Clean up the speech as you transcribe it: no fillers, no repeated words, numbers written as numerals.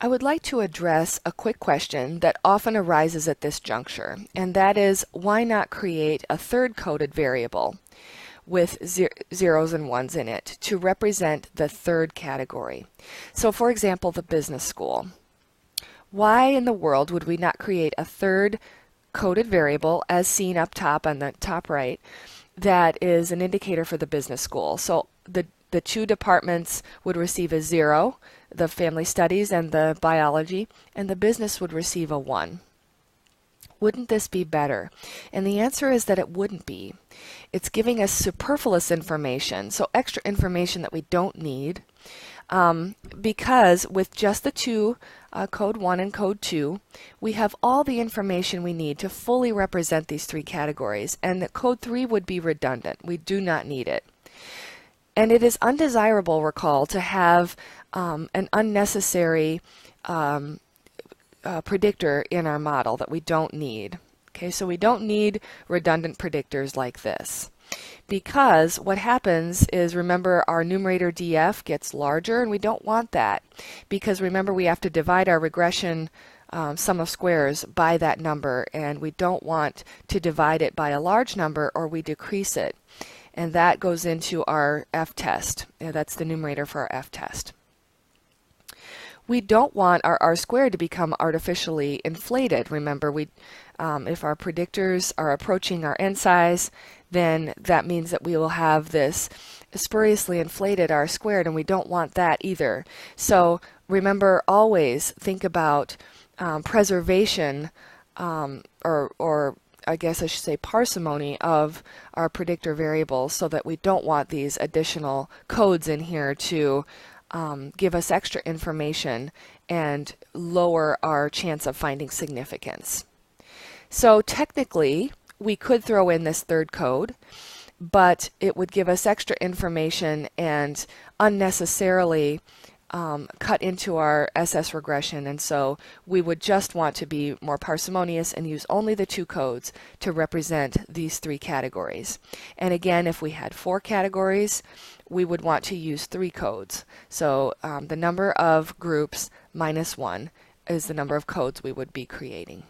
I would like to address a quick question that often arises at this juncture, and that is, why not create a third coded variable with zeros and ones in it to represent the third category? So for example, the business school. Why in the world would we not create a third coded variable, as seen up top on the top right, that is an indicator for the business school? So the two departments would receive a 0, the family studies and the biology, and the business would receive a 1. Wouldn't this be better? And the answer is that it wouldn't be. It's giving us superfluous information, so extra information that we don't need, because with just the two, code 1 and code 2, we have all the information we need to fully represent these three categories, and that code 3 would be redundant. We do not need it. And it is undesirable, recall, to have an unnecessary predictor in our model that we don't need. Okay, so we don't need redundant predictors like this. Because what happens is, remember, our numerator df gets larger, and we don't want that. Because remember, we have to divide our regression sum of squares by that number, and we don't want to divide it by a large number or we decrease it. And that goes into our f-test. That's the numerator for our f-test. We don't want our r-squared to become artificially inflated. Remember, if our predictors are approaching our n size, then that means that we will have this spuriously inflated r-squared, and we don't want that either. So remember, always think about preservation, or I guess I should say parsimony, of our predictor variables, so that we don't want these additional codes in here to give us extra information and lower our chance of finding significance. So technically, we could throw in this third code, but it would give us extra information and unnecessarily cut into our SS regression, and so we would just want to be more parsimonious and use only the two codes to represent these three categories. And again, if we had 4 categories, we would want to use 3 codes. So the number of groups minus 1 is the number of codes we would be creating.